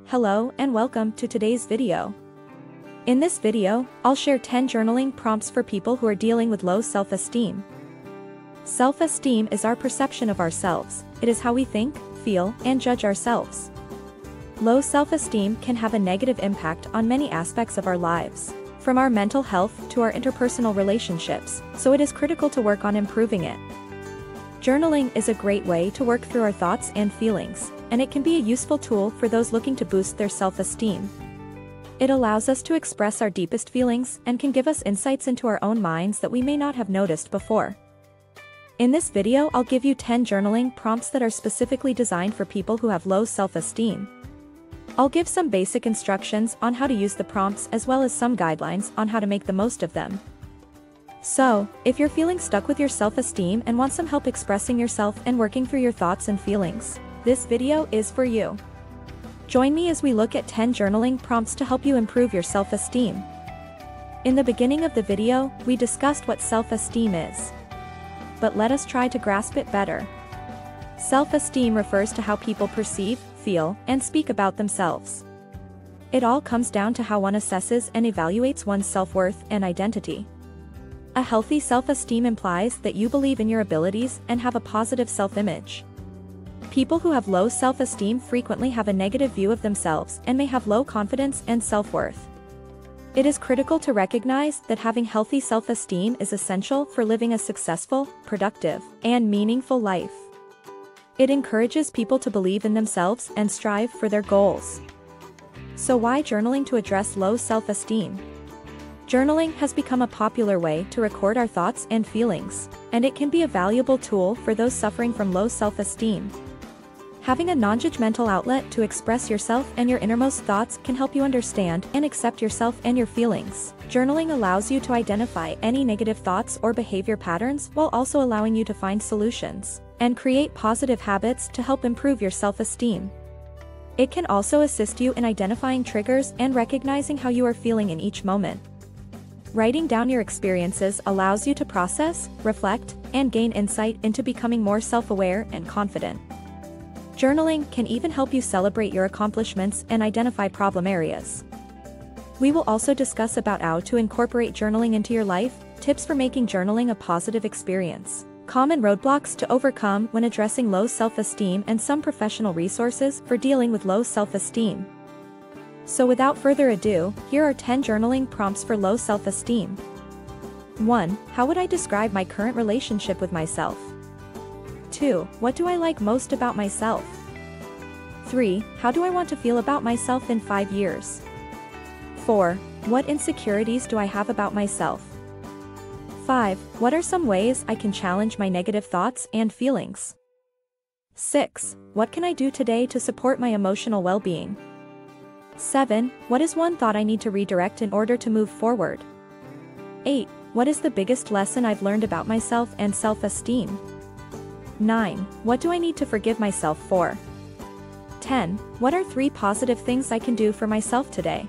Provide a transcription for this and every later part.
Hello and welcome to today's video. In this video, I'll share 10 journaling prompts for people who are dealing with low self-esteem. Self-esteem is our perception of ourselves. It is how we think, feel, and judge ourselves. Low self-esteem can have a negative impact on many aspects of our lives, from our mental health to our interpersonal relationships, so it is critical to work on improving it. Journaling is a great way to work through our thoughts and feelings, and it can be a useful tool for those looking to boost their self-esteem. It allows us to express our deepest feelings and can give us insights into our own minds that we may not have noticed before. In this video, I'll give you 10 journaling prompts that are specifically designed for people who have low self-esteem. I'll give some basic instructions on how to use the prompts as well as some guidelines on how to make the most of them. So, if you're feeling stuck with your self-esteem and want some help expressing yourself and working through your thoughts and feelings, this video is for you. Join me as we look at 10 journaling prompts to help you improve your self-esteem. In the beginning of the video, we discussed what self-esteem is. But let us try to grasp it better. Self-esteem refers to how people perceive, feel, and speak about themselves. It all comes down to how one assesses and evaluates one's self-worth and identity. A healthy self-esteem implies that you believe in your abilities and have a positive self-image. People who have low self-esteem frequently have a negative view of themselves and may have low confidence and self-worth. It is critical to recognize that having healthy self-esteem is essential for living a successful, productive, and meaningful life. It encourages people to believe in themselves and strive for their goals. So why journaling to address low self-esteem? Journaling has become a popular way to record our thoughts and feelings, and it can be a valuable tool for those suffering from low self-esteem. Having a non-judgmental outlet to express yourself and your innermost thoughts can help you understand and accept yourself and your feelings. Journaling allows you to identify any negative thoughts or behavior patterns while also allowing you to find solutions and create positive habits to help improve your self-esteem. It can also assist you in identifying triggers and recognizing how you are feeling in each moment. Writing down your experiences allows you to process, reflect, and gain insight into becoming more self-aware and confident. Journaling can even help you celebrate your accomplishments and identify problem areas. We will also discuss about how to incorporate journaling into your life, tips for making journaling a positive experience, common roadblocks to overcome when addressing low self-esteem, and some professional resources for dealing with low self-esteem. So without further ado, here are 10 journaling prompts for low self-esteem. 1. How would I describe my current relationship with myself? 2. What do I like most about myself? 3. How do I want to feel about myself in 5 years? 4. What insecurities do I have about myself? 5. What are some ways I can challenge my negative thoughts and feelings? 6. What can I do today to support my emotional well-being? 7. What is one thought I need to redirect in order to move forward? 8. What is the biggest lesson I've learned about myself and self-esteem? 9. What do I need to forgive myself for? 10. What are 3 positive things I can do for myself today?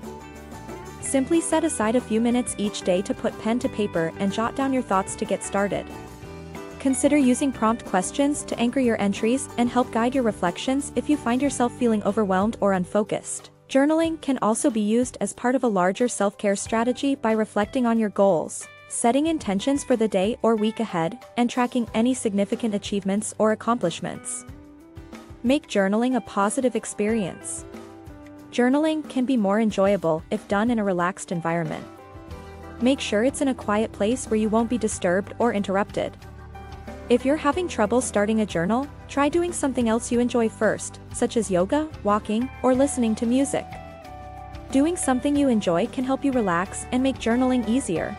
Simply set aside a few minutes each day to put pen to paper and jot down your thoughts to get started. Consider using prompt questions to anchor your entries and help guide your reflections if you find yourself feeling overwhelmed or unfocused. Journaling can also be used as part of a larger self-care strategy by reflecting on your goals, setting intentions for the day or week ahead, and tracking any significant achievements or accomplishments. Make journaling a positive experience. Journaling can be more enjoyable if done in a relaxed environment. Make sure it's in a quiet place where you won't be disturbed or interrupted. If you're having trouble starting a journal, try doing something else you enjoy first, such as yoga, walking, or listening to music. Doing something you enjoy can help you relax and make journaling easier.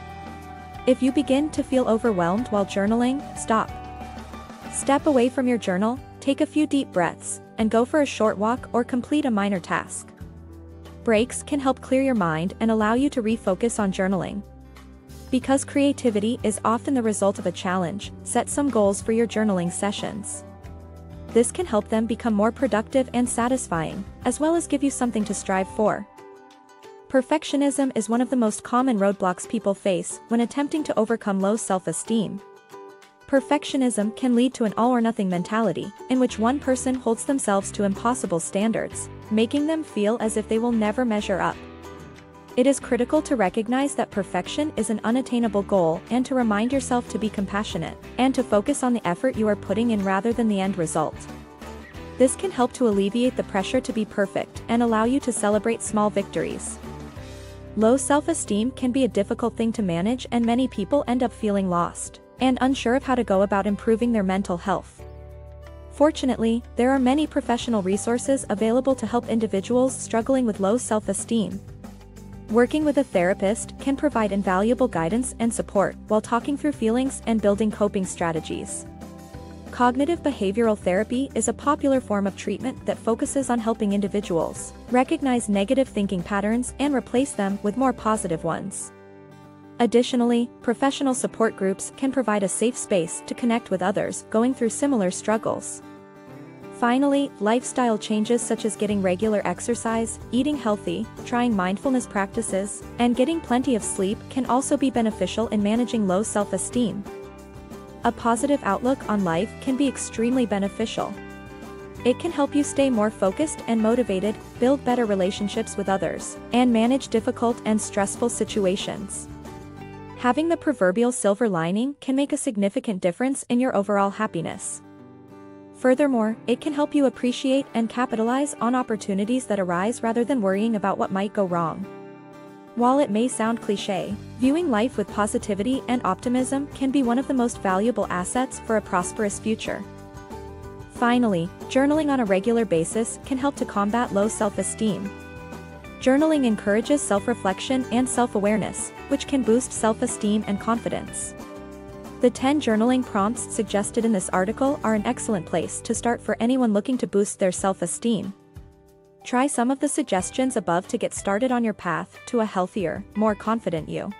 If you begin to feel overwhelmed while journaling, stop. Step away from your journal, take a few deep breaths, and go for a short walk or complete a minor task. Breaks can help clear your mind and allow you to refocus on journaling. Because creativity is often the result of a challenge, set some goals for your journaling sessions. This can help them become more productive and satisfying, as well as give you something to strive for. Perfectionism is one of the most common roadblocks people face when attempting to overcome low self-esteem. Perfectionism can lead to an all-or-nothing mentality, in which one person holds themselves to impossible standards, making them feel as if they will never measure up. It is critical to recognize that perfection is an unattainable goal and to remind yourself to be compassionate and to focus on the effort you are putting in rather than the end result. This can help to alleviate the pressure to be perfect and allow you to celebrate small victories. Low self-esteem can be a difficult thing to manage, and many people end up feeling lost and unsure of how to go about improving their mental health. Fortunately, there are many professional resources available to help individuals struggling with low self-esteem. Working with a therapist can provide invaluable guidance and support while talking through feelings and building coping strategies. Cognitive behavioral therapy is a popular form of treatment that focuses on helping individuals recognize negative thinking patterns and replace them with more positive ones. Additionally, professional support groups can provide a safe space to connect with others going through similar struggles. Finally, lifestyle changes such as getting regular exercise, eating healthy, trying mindfulness practices, and getting plenty of sleep can also be beneficial in managing low self-esteem. A positive outlook on life can be extremely beneficial. It can help you stay more focused and motivated, build better relationships with others, and manage difficult and stressful situations. Having the proverbial silver lining can make a significant difference in your overall happiness. Furthermore, it can help you appreciate and capitalize on opportunities that arise rather than worrying about what might go wrong. While it may sound cliché, viewing life with positivity and optimism can be one of the most valuable assets for a prosperous future. Finally, journaling on a regular basis can help to combat low self-esteem. Journaling encourages self-reflection and self-awareness, which can boost self-esteem and confidence. The 10 journaling prompts suggested in this article are an excellent place to start for anyone looking to boost their self-esteem. Try some of the suggestions above to get started on your path to a healthier, more confident you.